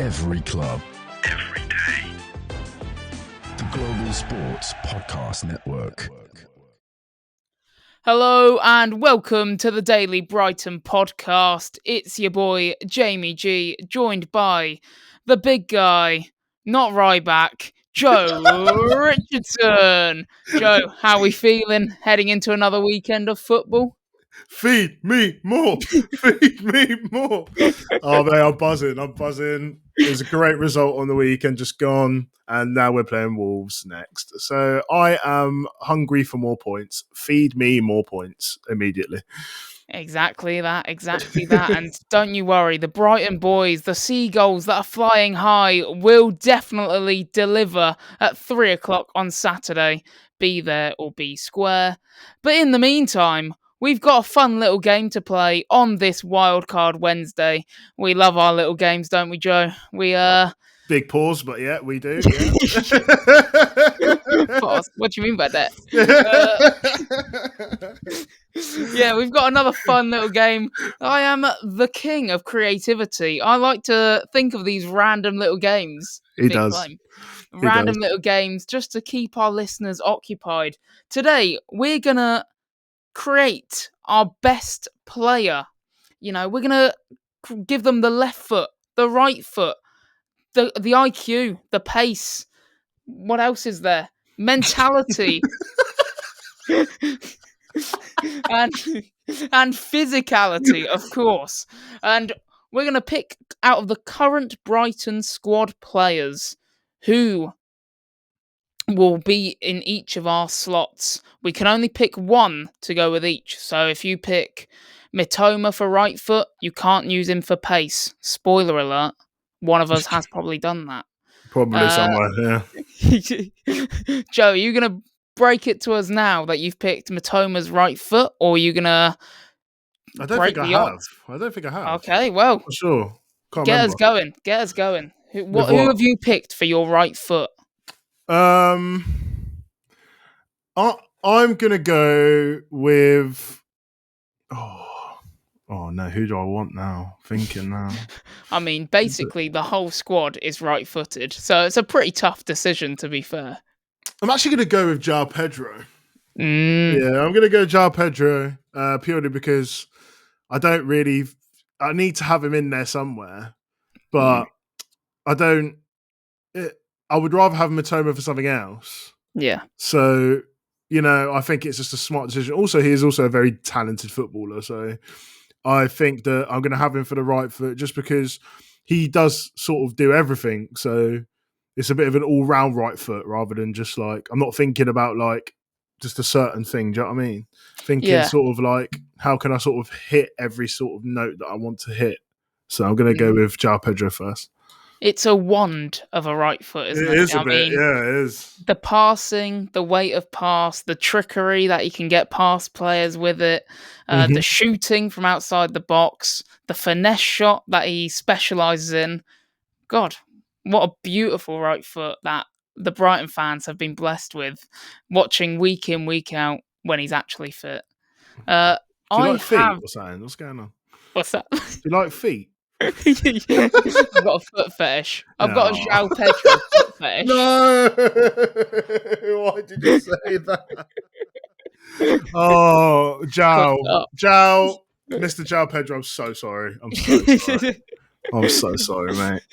Every club. Every day. The Global Sports Podcast Network. Hello and welcome to the Daily Brighton podcast. It's your boy Jamie G, joined by the big guy, not Ryback, Joe Richardson. Joe, how are we feeling heading into another weekend of football? Feed me more. Feed me more. Oh, man, I'm buzzing. It was a great result on the weekend just gone, and now we're playing Wolves next. So I am hungry for more points. Feed me more points immediately. Exactly that. And don't you worry, the Brighton boys, the seagulls that are flying high, will definitely deliver at 3 o'clock on Saturday. Be there or be square. But in the meantime, we've got a fun little game to play on this Wildcard Wednesday. We love our little games, don't we, Joe? Big pause, but yeah, we do. Yeah. Pause? What do you mean by that? Yeah, we've got another fun little game. I am the king of creativity. I like to think of these random little games. He does. Random little games just to keep our listeners occupied. Today, we're going to create our best player. You know, we're going to give them the left foot, the right foot, the IQ, the pace. What else is there? Mentality. and physicality, of course. And we're going to pick out of the current Brighton squad players who will be in each of our slots. We can only pick one to go with each. So if you pick Mitoma for right foot, you can't use him for pace. Spoiler alert, one of us has probably done that. Probably somewhere, yeah. Joe, are you going to break it to us now that you've picked Mitoma's right foot, or are you going to I don't think I have. Okay, well. For sure. Get us going. Who have you picked for your right foot? I'm going to go with... Oh, no, who do I want now? Thinking now. I mean, basically, the whole squad is right-footed, so it's a pretty tough decision, to be fair. I'm actually going to go with João Pedro. Mm. Yeah, I'm going to go João Pedro purely because I need to have him in there somewhere, but I would rather have Mitoma for something else. Yeah. So, I think it's just a smart decision. Also, he is also a very talented footballer, so I think that I'm going to have him for the right foot just because he does sort of do everything. So it's a bit of an all-round right foot rather than just like, I'm not thinking about like just a certain thing. Do you know what I mean? Thinking sort of like, how can I sort of hit every sort of note that I want to hit? So I'm going to go with João Pedro first. It's a wand of a right foot, isn't it? It is a bit, yeah, it is. The passing, the weight of pass, the trickery that he can get past players with it, the shooting from outside the box, the finesse shot that he specialises in. God, what a beautiful right foot that the Brighton fans have been blessed with, watching week in, week out when he's actually fit. Do you like feet or something? What's going on? What's that? Do you like feet? I've got a foot fetish. I've got a João Pedro foot fetish. No! Why did you say that? Oh, João, Mr. João Pedro, I'm so sorry. I'm so sorry, mate.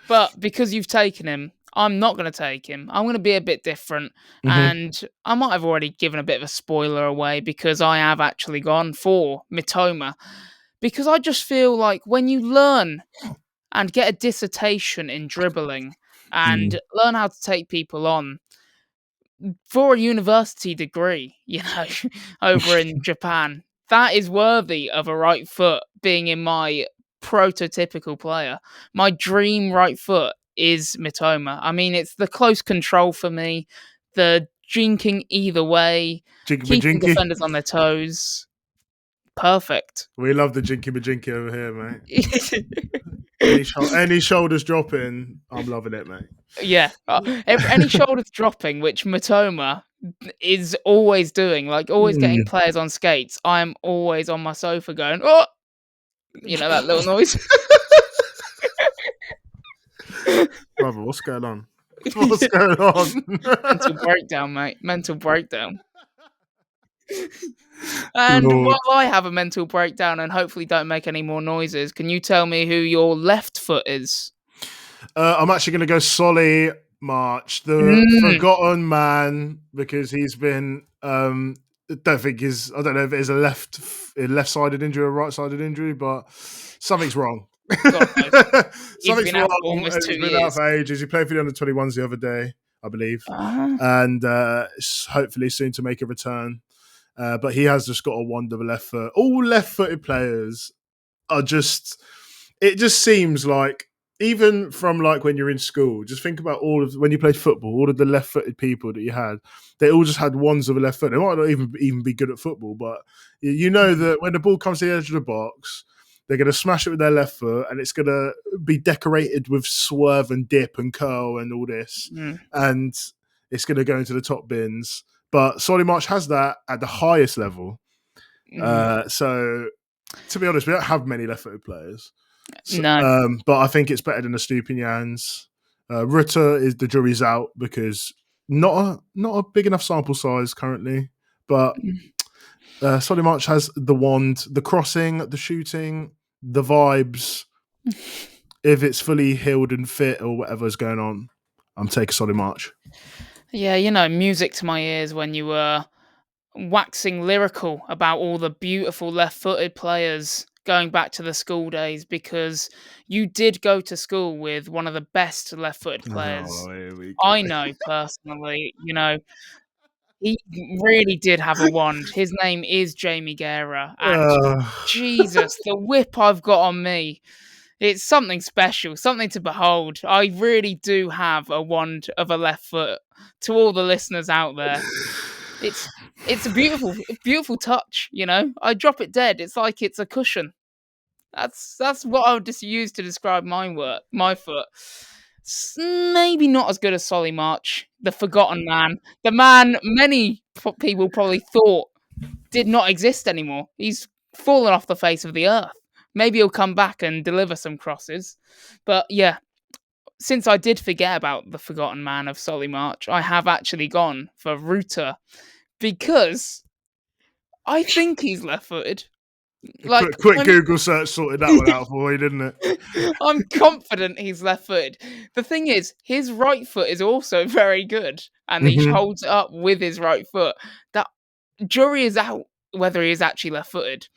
But because you've taken him, I'm not going to take him. I'm going to be a bit different. And I might have already given a bit of a spoiler away because I have actually gone for Mitoma. Because I just feel like when you learn and get a dissertation in dribbling and learn how to take people on for a university degree, over in Japan, that is worthy of a right foot being in my prototypical player. My dream right foot is Mitoma. I mean, it's the close control for me, the jinking either way, keeping defenders on their toes. Perfect. We love the jinky-majinky over here, mate. Any shoulders dropping, I'm loving it, mate. Yeah. Any shoulders dropping, which Mitoma is always doing, like always getting players on skates, I'm always on my sofa going, oh! That little noise. Brother, what's going on? What's going on? Mental breakdown, mate. Mental breakdown. And Lord. while I have a mental breakdown and hopefully don't make any more noises, can you tell me who your left foot is? I'm actually going to go Solly March, the forgotten man, because he's been. I don't know if it is a left-sided injury or right-sided injury, but something's wrong. Something's wrong. Almost 2 He's been years. out for ages. He played for the under-21s the other day, I believe, Uh-huh. and hopefully soon to make a return. But he has just got a wand of a left foot. All left-footed players are just. It just seems like, even from like when you're in school, just think about when you played football, all of the left-footed people that you had, they all just had wands of a left foot. They might not even be good at football, but you know that when the ball comes to the edge of the box, they're going to smash it with their left foot, and it's going to be decorated with swerve and dip and curl and all this, and it's going to go into the top bins. But Solly March has that at the highest level. So, to be honest, we don't have many left-footed players. So, No. But I think it's better than the Stupinians. Rutter is the jury's out because not a big enough sample size currently. But Solly March has the wand, the crossing, the shooting, the vibes. If it's fully healed and fit or whatever's going on, I'm taking Solly March. Yeah, music to my ears when you were waxing lyrical about all the beautiful left-footed players going back to the school days, because you did go to school with one of the best left-footed players I know personally. He really did have a wand. His name is Jamie Guerra, and Jesus, the whip I've got on me. It's something special, something to behold. I really do have a wand of a left foot. To all the listeners out there, it's a beautiful touch. I drop it dead. It's like it's a cushion. That's what I would just use to describe my foot. Maybe not as good as Solly March, the forgotten man, the man many people probably thought did not exist anymore. He's fallen off the face of the earth. Maybe he'll come back and deliver some crosses. But yeah, since I did forget about the forgotten man of Solly March, I have actually gone for Rutter because I think he's left-footed. Quick Google search sorted that one out for you, didn't it? I'm confident he's left-footed. The thing is, his right foot is also very good, and he holds it up with his right foot. That jury is out whether he is actually left-footed,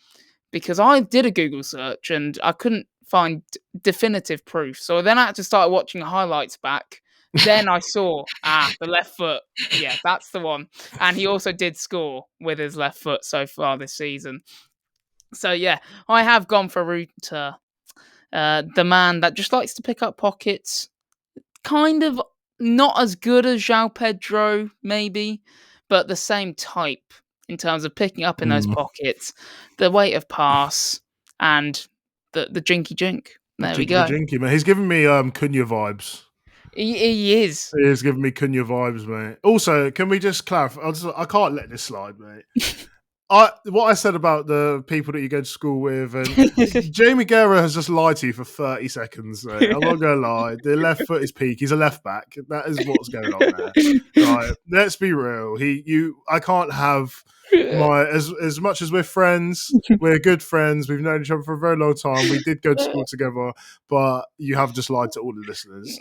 because I did a Google search and I couldn't find definitive proof. So then I had to start watching highlights back. Then I saw, the left foot. Yeah, that's the one. And he also did score with his left foot so far this season. So yeah, I have gone for Rutter, the man that just likes to pick up pockets. Kind of not as good as João Pedro, maybe, but the same type in terms of picking up in those pockets, the weight of pass, and the jinky jink. There we go. Jinky, man. He's giving me Cunha vibes. He is. He is giving me Cunha vibes, mate. Also, can we just clarify? I can't let this slide, mate. What I said about the people that you go to school with, and Jamie Guerra has just lied to you for 30 seconds, mate. I'm not going to lie. The left foot is peak. He's a left back. That is what's going on there. Right, let's be real. I can't have as much as we're friends, we're good friends. We've known each other for a very long time. We did go to school together, but you have just lied to all the listeners.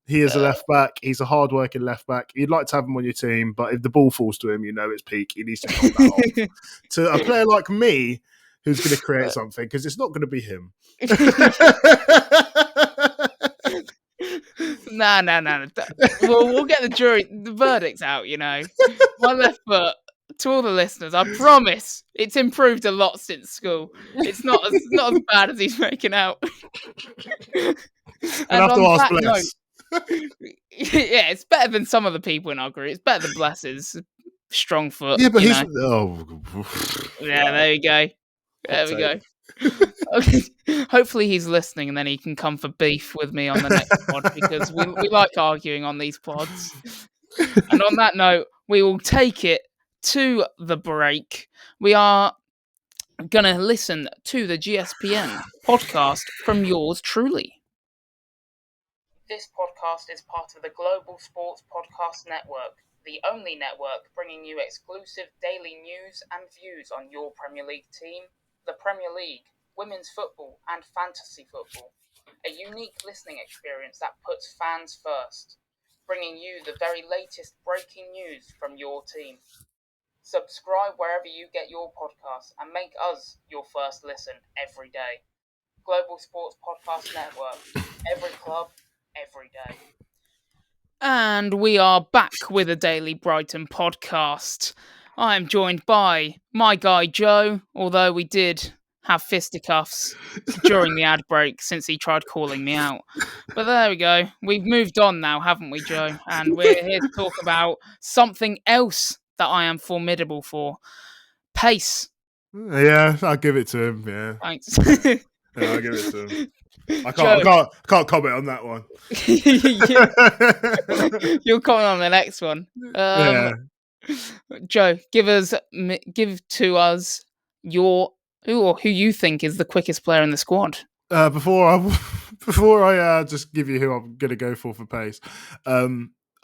He is a left back. He's a hard-working left back. You'd like to have him on your team, but if the ball falls to him, it's peak. He needs to knock that off. To a player like me, who's going to create something, because it's not going to be him. No. We'll get the verdict's out. My left foot. To all the listeners, I promise it's improved a lot since school. It's not as bad as he's making out. And have to ask Bless. Yeah, it's better than some of the people in our group. It's better than Bless's strong foot. Yeah, but yeah, there we go. There we go. Hopefully he's listening, and then he can come for beef with me on the next pod, because we like arguing on these pods. And on that note, we will take it to the break. We are going to listen to the GSPN podcast from yours truly. This podcast is part of the Global Sports Podcast Network, the only network bringing you exclusive daily news and views on your Premier League team, the Premier League, women's football and fantasy football. A unique listening experience that puts fans first, bringing you the very latest breaking news from your team. Subscribe wherever you get your podcasts and make us your first listen every day. Global Sports Podcast Network. Every club, every day. And we are back with a daily Brighton podcast. I am joined by my guy Joe, although we did have fisticuffs during the ad break since he tried calling me out. But there we go. We've moved on now, haven't we, Joe? And we're here to talk about something else that I am formidable for. Pace. Yeah, I'll give it to him. Yeah, Thanks. yeah, I'll give it to him. I Joe. can't comment on that one. You'll comment on the next one. Yeah. Joe, give to us your who you think is the quickest player in the squad. Before I just give you who I'm going to go for pace,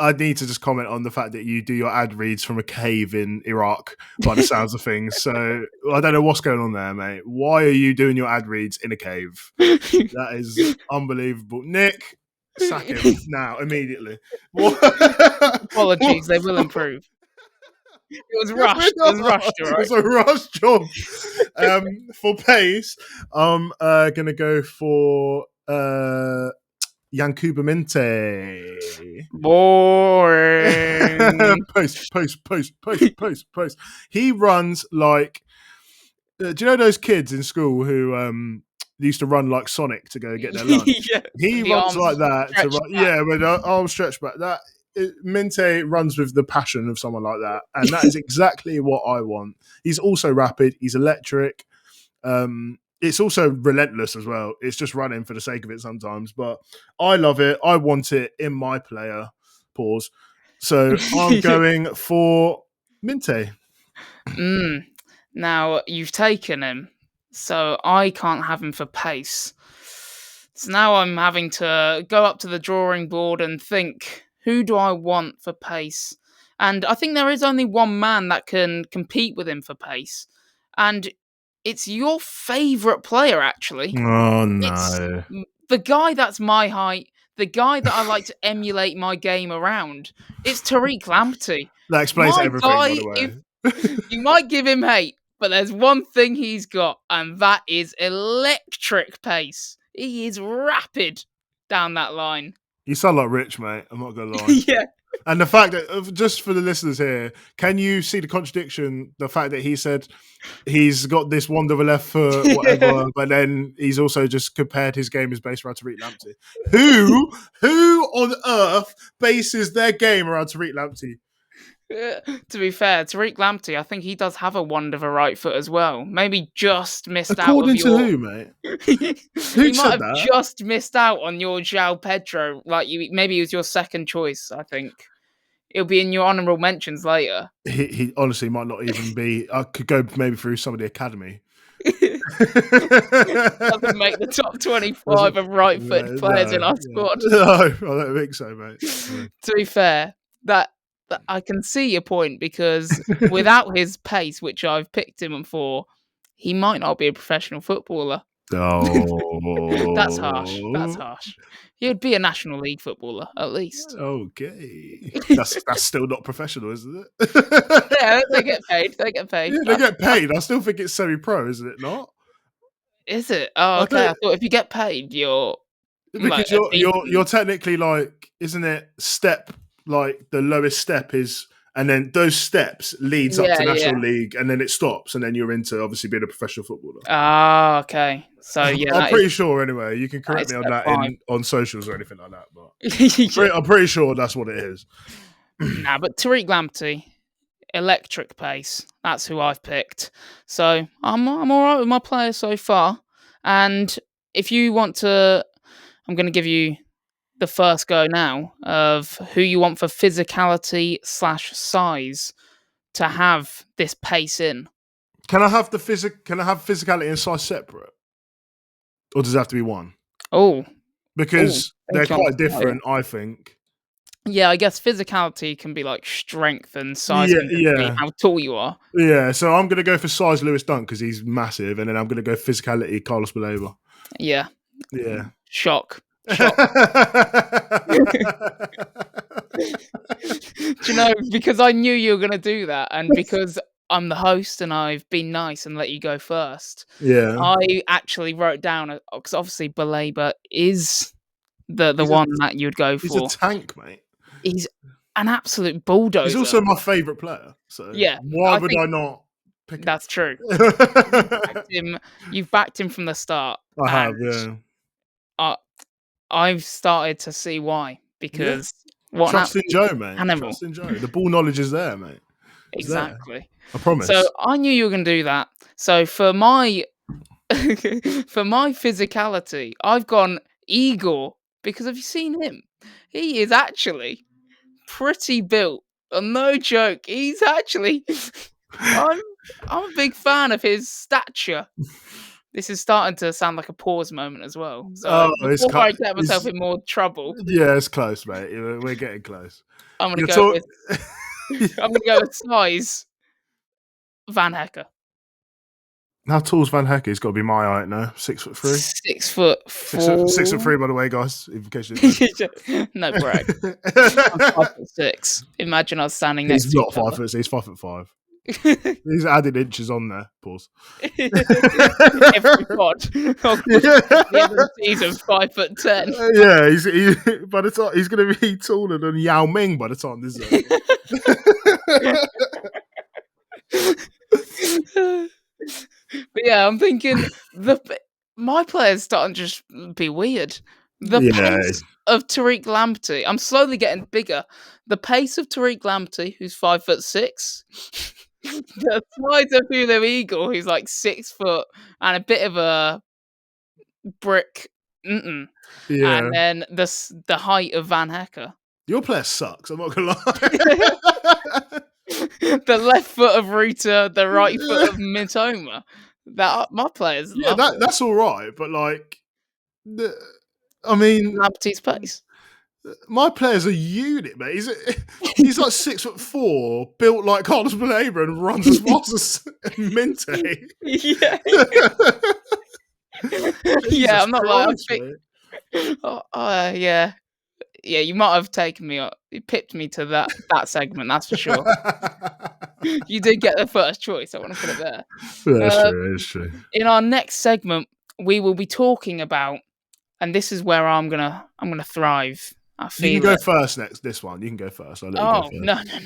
I need to just comment on the fact that you do your ad reads from a cave in Iraq by the sounds of things. So I don't know what's going on there, mate. Why are you doing your ad reads in a cave? That is unbelievable. Nick, sack him now, immediately. Apologies, they will improve. It was rushed. It was rushed, all right? It was a rush job. For pace, I'm going to go for Yankuba Minte. Boring. Post. He runs like. Do you know those kids in school who used to run like Sonic to go get their lunch? Yeah, he runs like that to run. Yeah, with arms stretched back. Minte runs with the passion of someone like that, and that is exactly what I want. He's also rapid. He's electric. It's also relentless as well. It's just running for the sake of it sometimes, but I love it. I want it in my player. Pause. So I'm going for Minte. Now you've taken him, so I can't have him for pace. So now I'm having to go up to the drawing board and think, who do I want for pace? And I think there is only one man that can compete with him for pace. And it's your favourite player, actually. Oh, no. It's the guy that's my height, the guy that I like to emulate my game around. It's Tariq Lamptey. That explains everything, by the way. You might give him hate, but there's one thing he's got, and that is electric pace. He is rapid down that line. You sound like Rich, mate. I'm not going to lie. Yeah. And the fact that, just for the listeners here, can you see the contradiction? The fact that he said he's got this wand of a left foot, whatever, but then he's also just compared his game is based around Tariq Lamptey. Who on earth bases their game around Tariq Lamptey? To be fair, Tariq Lamptey, I think he does have a wand of a right foot as well. Maybe just missed According out. To who, mate? He might have just missed out on your João Pedro. Maybe he was your second choice, I think. It'll be in your honourable mentions later. He honestly might not even be. I could go maybe through some of the academy. Doesn't make the top 25 of right-footed players in our squad. No, I don't think so, mate. To be fair, that I can see your point, because without his pace, which I've picked him for, he might not be a professional footballer. Oh, That's harsh. He'd be a National League footballer, at least. Okay. That's still not professional, isn't it? Yeah, they get paid. Yeah, they get paid. I still think it's semi-pro, isn't it not? Is it? Oh, okay. I thought if you get paid, you're... Because you're technically like, isn't it step, like the lowest step is... And then those steps leads up to National League, and then it stops, and then you're into obviously being a professional footballer. Ah, okay. So yeah, I'm pretty sure. Anyway, you can correct me on that on socials or anything like that, but I'm pretty sure that's what it is. Nah, but Tariq Lamptey, electric pace. That's who I've picked. So I'm all right with my players so far. And if you want to, I'm going to give you the first go now of who you want for physicality/size to have this pace in. Can I have physicality and size separate, or does it have to be one? Oh, because they're thinking on quite the fly. different, I think. Yeah, I guess physicality can be like strength and size Yeah, can just be yeah. how tall you are. Yeah, so I'm going to go for size Lewis Dunk because he's massive, and then I'm going to go physicality Carlos Baleba. Yeah. Yeah. Shock. Do you know, because I knew you were going to do that, and because I'm the host and I've been nice and let you go first, Yeah. I actually wrote down, because obviously Baleba is the He's one that you'd go He's a for. tank, mate. He's an absolute bulldozer. He's also my favourite player. So Yeah, why I would think I not pick him? that's true. You've backed him from the start. I have, And yeah. I've started to see why. Because what Trust in Joe, mate. animal. Trust in Joe. The ball knowledge is there, mate. It's Exactly. there. I promise. So I knew you were going to do that. So for my for my physicality, I've gone Igor because have you seen him? He is actually pretty built. No joke. He's actually I'm I'm a big fan of his stature. This is starting to sound like a pause moment as well. So before I get myself in more trouble, yeah, it's close, mate. We're getting close. I'm gonna go with size Van Hecker. How tall's Van Hecker? He's got to be my height now. 6'3". 6'4". 6'3", by the way, guys. In case you didn't know. No brag. I'm 5'6". Imagine us standing next to He's not each other. 5'6". He's 5'5". He's added inches on there. Pause. Every pod. The end of the season, 5'10". Yeah, by the time he's going to be taller than Yao Ming by the time this is. But yeah, I'm thinking my players starting to just be weird. The pace of Tariq Lamptey, I'm slowly getting bigger. The pace of Tariq Lamptey, who's 5'6", the size of Hulu Eagle, who's like 6 foot and a bit of a brick. Yeah. And then the height of Van Hecker. Your player sucks. I'm not gonna lie. The left foot of Ruta, the right foot of Mitoma. That my players. Yeah, that's all right, but like, I mean, Lamptey's pace. My player's a unit, mate. He's like 6'4", built like Carlos Baleba, and runs as fast as Minte. Yeah. Yeah, I'm not lying. Yeah. Yeah, you might have taken me up. You pipped me to that segment, that's for sure. You did get the first choice. I want to put it there. That's true. In our next segment, we will be talking about, and this is where I'm gonna thrive. You can go first next. This one, you can go first. I'll let you go first.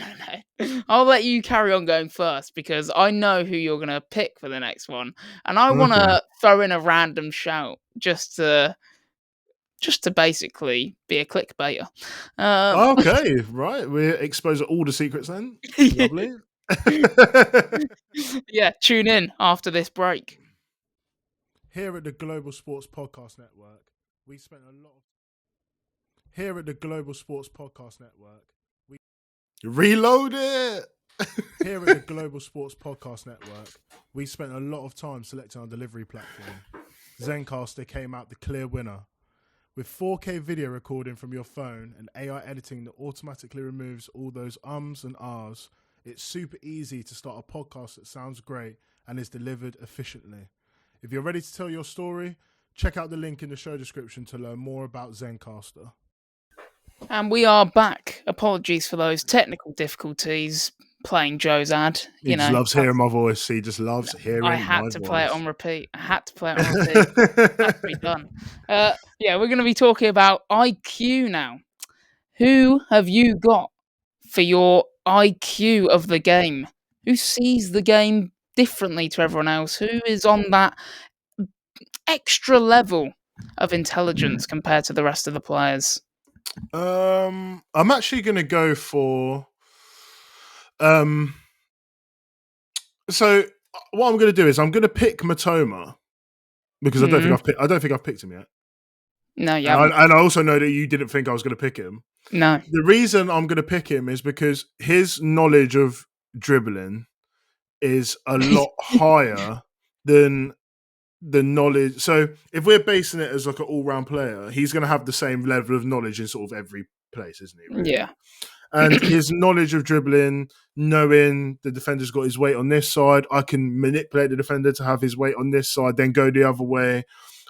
No. I'll let you carry on going first because I know who you're gonna pick for the next one, and I want to throw in a random shout just to basically be a clickbaiter. Okay, right. We're exposing all the secrets then. Lovely. Yeah, tune in after this break. Here at the Global Sports Podcast Network, we spent a lot of... Here at the Global Sports Podcast Network, we... Reload it! Here at the Global Sports Podcast Network, we spent a lot of time selecting our delivery platform. Zencastr came out the clear winner. With 4K video recording from your phone and AI editing that automatically removes all those ums and ahs, it's super easy to start a podcast that sounds great and is delivered efficiently. If you're ready to tell your story, check out the link in the show description to learn more about Zencastr. And we are back. Apologies for those technical difficulties playing Joe's ad. He just loves hearing my voice. He just loves hearing my voice. I had to play it on repeat. Had to be done. Yeah, we're going to be talking about IQ now. Who have you got for your IQ of the game? Who sees the game differently to everyone else? Who is on that extra level of intelligence compared to the rest of the players? I'm actually going to go for... So what I'm going to do is I'm going to pick Mitoma because I don't think I've picked him yet. No, yeah. And I also know that you didn't think I was going to pick him. No. The reason I'm going to pick him is because his knowledge of dribbling is a lot higher than the knowledge. So if we're basing it as like an all-round player, he's going to have the same level of knowledge in sort of every place, isn't he? Really? Yeah. And his knowledge of dribbling, knowing the defender's got his weight on this side, I can manipulate the defender to have his weight on this side, then go the other way.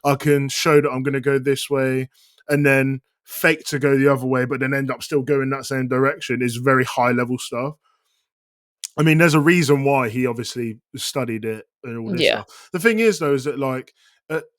I can show that I'm going to go this way, and then fake to go the other way, but then end up still going that same direction. Is very high level stuff. I mean, there's a reason why he obviously studied it and all this stuff. The thing is, though, is that like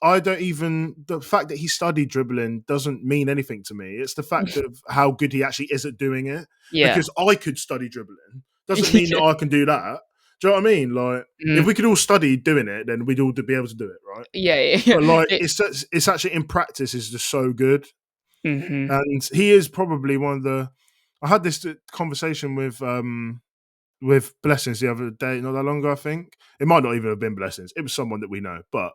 I don't even the fact that he studied dribbling doesn't mean anything to me. It's the fact of how good he actually is at doing it. Yeah. Because I could study dribbling doesn't mean that I can do that. Do you know what I mean? Like, if we could all study doing it, then we'd all be able to do it, right? Yeah. But like, it's actually in practice is just so good, and he is probably one of the. I had this conversation with Blessings the other day, not that long ago. I think it might not even have been Blessings. It was someone that we know, but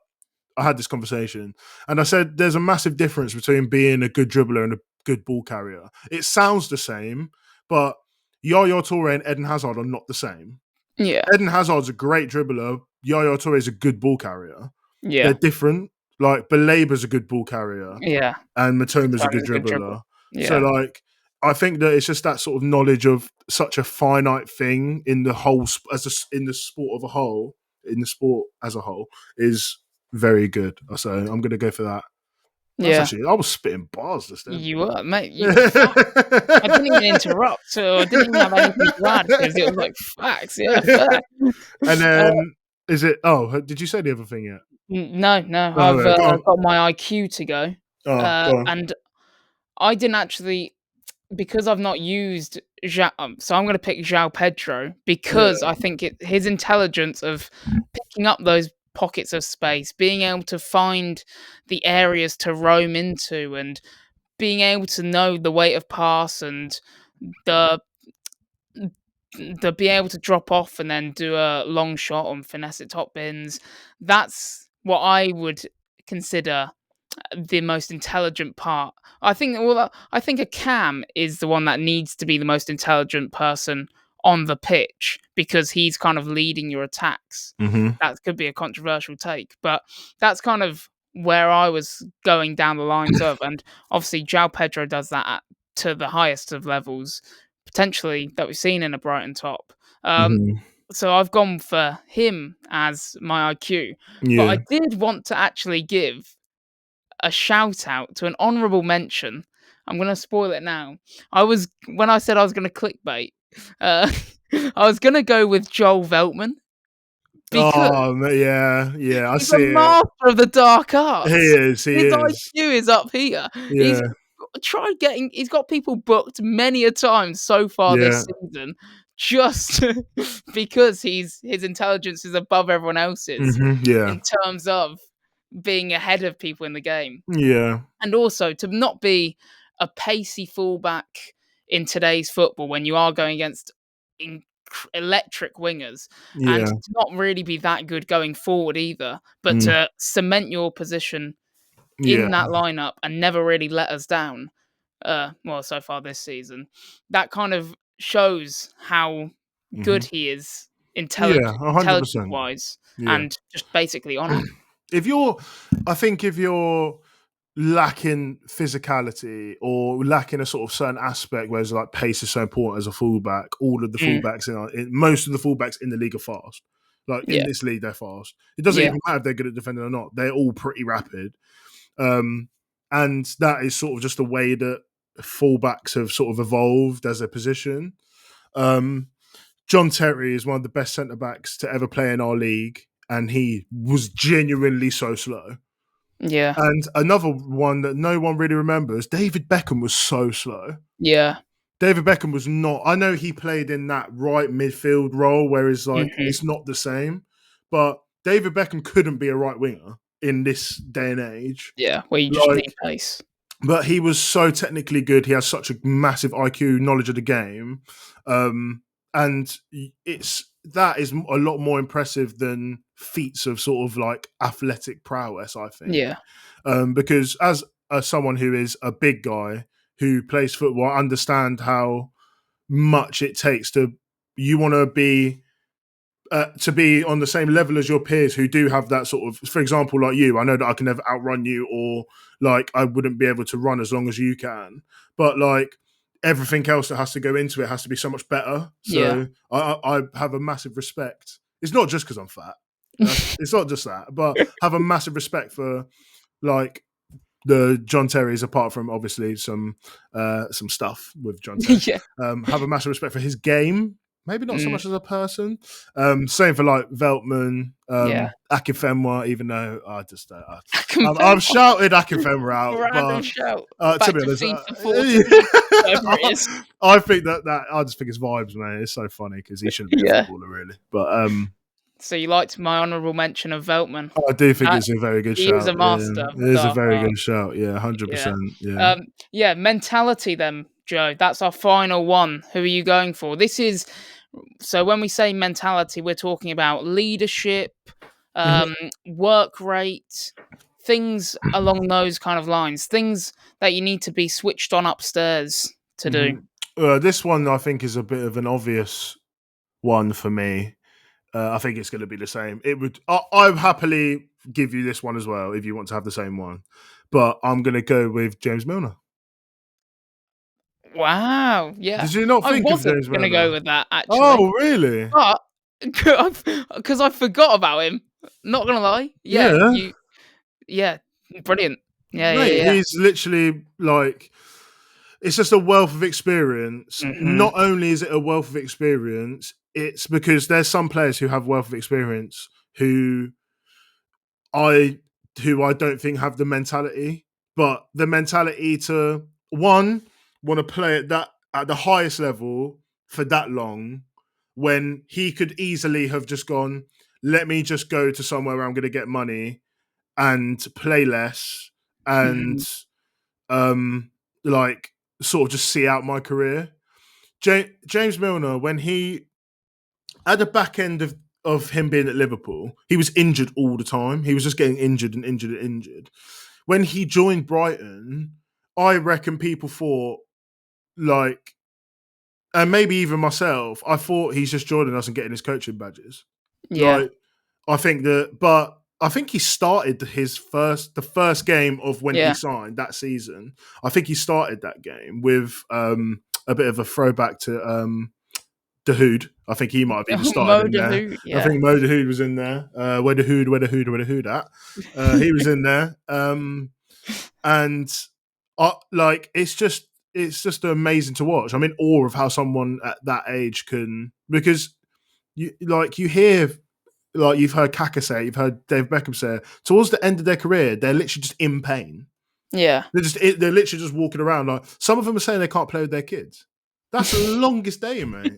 I had this conversation, and I said there's a massive difference between being a good dribbler and a good ball carrier. It sounds the same, but Yaya Toure and Eden Hazard are not the same. Yeah. Eden Hazard's a great dribbler. Yaya Toure is a good ball carrier. Yeah. They're different. Like, Balaba's a good ball carrier. Yeah. And Matoma's a good dribbler. Yeah. So, like, I think that it's just that sort of knowledge of such a finite thing in the whole, in the sport of a whole, in the sport as a whole, is very good. So I'm going to go for that. Actually, I was spitting bars just then. You were, mate. I didn't even interrupt, so I didn't even have anything to add because it was like facts. Yeah, fair. And then is it? Oh, did you say the other thing yet? No. I've got my IQ to go, and I didn't actually because I've not used so I'm going to pick João Pedro because I think his intelligence of picking up those pockets of space, being able to find the areas to roam into, and being able to know the weight of pass and the be able to drop off and then do a long shot on finesse at top bins. That's what I would consider the most intelligent part. I think a cam is the one that needs to be the most intelligent person on the pitch because he's kind of leading your attacks. That could be a controversial take, but that's kind of where I was going down the lines of. And obviously João Pedro does that to the highest of levels potentially that we've seen in a Brighton top. So I've gone for him as my IQ. But I did want to actually give a shout out to an honourable mention. I'm going to spoil it now. When I said I was going to clickbait, I was going to go with Joel Veltman. Yeah, I he's see a master of the dark arts. He is. His IQ is up here. Yeah. He's got people booked many a time so far this season just because his intelligence is above everyone else's in terms of being ahead of people in the game. Yeah. And also to not be a pacey fullback in today's football when you are going against electric wingers and to not really be that good going forward either, but to cement your position in that lineup and never really let us down. So far this season, that kind of shows how good he is intelligence wise and just basically on it. If you're lacking physicality or lacking a sort of certain aspect, whereas like pace is so important as a fullback, all of the fullbacks most of the fullbacks in the league are fast. Like in this league, they're fast. It doesn't even matter if they're good at defending or not; they're all pretty rapid. And that is sort of just the way that fullbacks have sort of evolved as a position. John Terry is one of the best centre backs to ever play in our league, and he was genuinely so slow. Yeah. And another one that no one really remembers, David Beckham was so slow. Yeah. David Beckham was not. I know he played in that right midfield role, whereas like it's not the same. But David Beckham couldn't be a right winger in this day and age. Yeah, where you just need pace. But he was so technically good. He has such a massive IQ, knowledge of the game. And that is a lot more impressive than feats of sort of like athletic prowess, I think. Yeah. Because as someone who is a big guy who plays football, I understand how much it takes you want to be to be on the same level as your peers who do have that sort of, for example, like you, I know that I can never outrun you, or like I wouldn't be able to run as long as you can, but like everything else that has to go into it has to be so much better. So I have a massive respect. It's not just because I'm fat. It's not just that, but have a massive respect for like the John Terry's, apart from obviously some stuff with John Terry. Have a massive respect for his game. Maybe not so much as a person. Same for like Veltman, Akinfenwa, even though I just I've shouted Akinfenwa out. Random shout. To be honest, I think that I just think it's vibes, man. It's so funny because he shouldn't be a footballer, really. But so you liked my honourable mention of Veltman? I do think it's a very good shout. He was a master. It is a very good shout. Yeah, 100%. Yeah. Mentality then, Joe. That's our final one. Who are you going for? This is, so when we say mentality, we're talking about leadership, work rate, things along those kind of lines, things that you need to be switched on upstairs to do. This one, I think, is a bit of an obvious one for me. I think it's going to be the same. I'd happily give you this one as well if you want to have the same one, but I'm going to go with James Milner. Wow, yeah. Did you not think of James Milner? I wasn't going to go with that, actually. Oh, really? But because I forgot about him. Not going to lie. Brilliant. Yeah. He's literally like, it's just a wealth of experience. Not only is it a wealth of experience, it's because there's some players who have wealth of experience who I don't think have the mentality, but the mentality to want to play at the highest level for that long, when he could easily have just gone, let me just go to somewhere where I'm going to get money and play less and like sort of just see out my career. James Milner, when he at the back end of him being at Liverpool, he was injured all the time. He was just getting injured and injured and injured. When he joined Brighton, I reckon people thought, like, and maybe even myself, I thought he's just joining us and getting his coaching badges. Yeah. Like, I think he started the first game of when he signed that season. I think he started that game with a bit of a throwback to Dahoud. I think he might have even started in there. I think Mo Dahoud was in there. Where the hood at? He was in there. And like it's just amazing to watch. I'm in awe of how someone at that age can, because you hear. Like you've heard Kaka say, you've heard Dave Beckham say, towards the end of their career, they're literally just in pain. Yeah. They're literally just walking around. Like some of them are saying they can't play with their kids. That's the longest day, mate.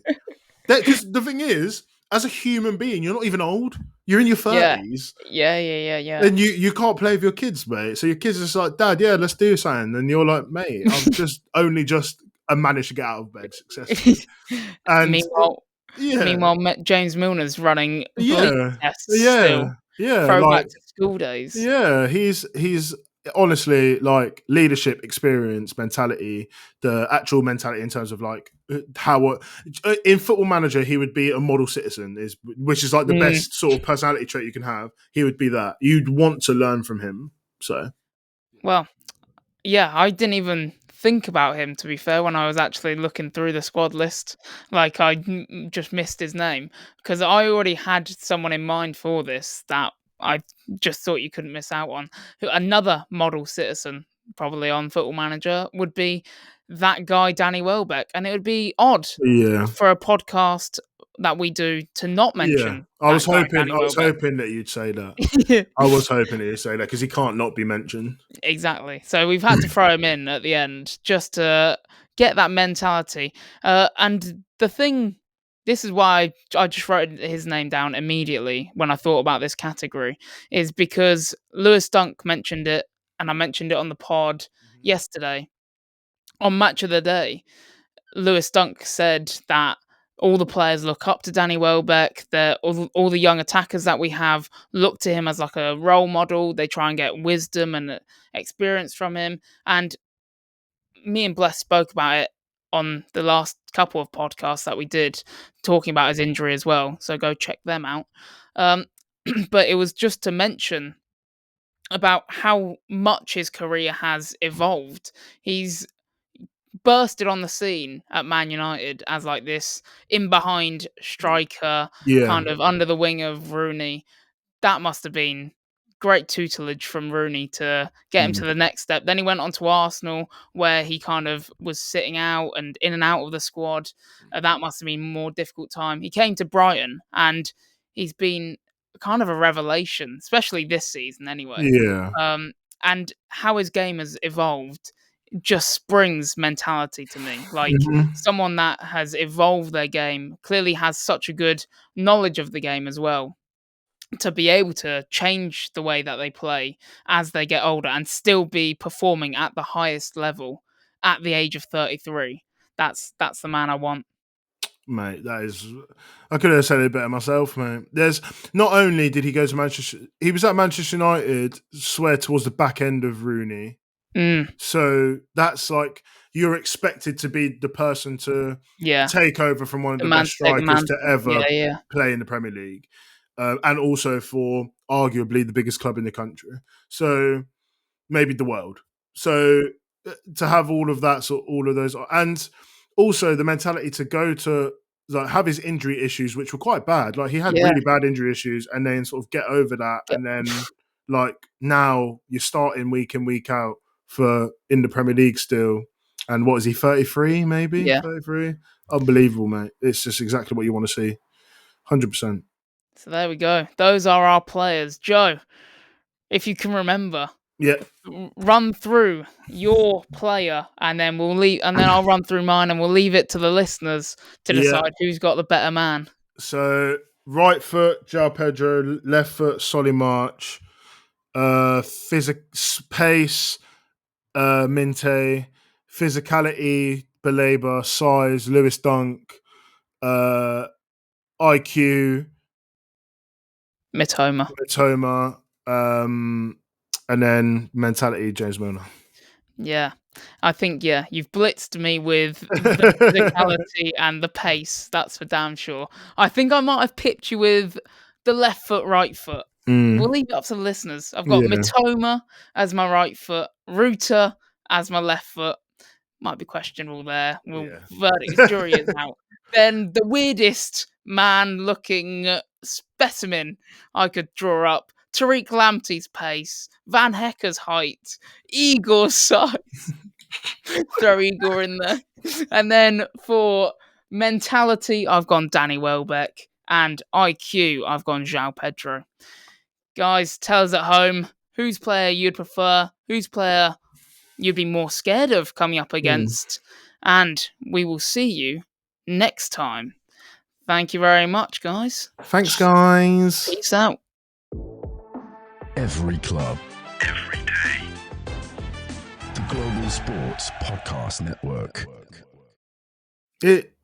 Because the thing is, as a human being, you're not even old. You're in your 30s. Yeah. And you can't play with your kids, mate. So your kids are just like, Dad, yeah, let's do something. And you're like, mate, I've just managed to get out of bed successfully. And Meanwhile, James Milner's running bleep tests still. Yeah. Throwback to school days. Yeah, he's honestly like leadership, experience, mentality, the actual mentality in terms of like how in Football Manager he would be a model citizen, which is like the best sort of personality trait you can have. He would be that. You'd want to learn from him. So, well, yeah, I didn't even think about him, to be fair, when I was actually looking through the squad list. Like, I just missed his name because I already had someone in mind for this that I just thought you couldn't miss out on. Another model citizen, probably on Football Manager, would be that guy, Danny Welbeck. And it would be odd for a podcast that we do to not mention. I was hoping that you'd say that. I was hoping that you'd say that because he can't not be mentioned. Exactly. So we've had to throw him in at the end just to get that mentality. And the thing, this is why I just wrote his name down immediately when I thought about this category, is because Lewis Dunk mentioned it, and I mentioned it on the pod yesterday. On Match of the Day, Lewis Dunk said that all the players look up to Danny Welbeck. All the young attackers that we have look to him as like a role model. They try and get wisdom and experience from him. And me and Bless spoke about it on the last couple of podcasts that we did, talking about his injury as well. So go check them out. But it was just to mention about how much his career has evolved. He's bursted on the scene at Man United as like this in behind striker, Yeah. kind of under the wing of Rooney. That must have been great tutelage from Rooney to get him to the next step. Then he went on to Arsenal, where he kind of was sitting out and in and out of the squad. That must have been a more difficult time. He came to Brighton, and he's been kind of a revelation, especially this season anyway. Yeah. And how his game has evolved just springs mentality to me. Like someone that has evolved their game, clearly has such a good knowledge of the game as well, to be able to change the way that they play as they get older and still be performing at the highest level at the age of 33. That's the man I want. Mate, that is... I could have said it better myself, mate. There's... Not only did he go to Manchester... He was at Manchester United, swear, towards the back end of Rooney. So that's like... You're expected to be the person to take over from one of the best strikers to ever play in the Premier League. And also for arguably the biggest club in the country. So maybe the world. So to have all of that, so all of those... And also the mentality to go to... like have his injury issues, which were quite bad. Like he had really bad injury issues, and then sort of get over that, and then like now you're starting week in, week out for in the Premier League still. And what is he, 33 maybe? 33? Unbelievable, mate. It's just exactly what you want to see. 100%. So there we go. Those are our players. Joe, if you can remember, run through your player, and then we'll leave, and then I'll run through mine, and we'll leave it to the listeners to decide who's got the better man. So right foot, João Pedro. Left foot, Solly March. Pace, Minte. Physicality, Baleba. Size, Lewis Dunk. IQ, Mitoma. And then mentality, James Milner. Yeah, I think, you've blitzed me with the physicality and the pace. That's for damn sure. I think I might have pipped you with the left foot, right foot. We'll leave it up to the listeners. I've got Mitoma as my right foot, Ruta as my left foot. Might be questionable there. Verdict, jury is out. Then the weirdest man-looking specimen I could draw up: Tariq Lamptey's pace, Van Hecker's height, Igor's size. Throw Igor in there. And then for mentality, I've gone Danny Welbeck. And IQ, I've gone João Pedro. Guys, tell us at home whose player you'd prefer, whose player you'd be more scared of coming up against. And we will see you next time. Thank you very much, guys. Thanks, guys. Peace out. Every club, every day. The Global Sports Podcast Network. It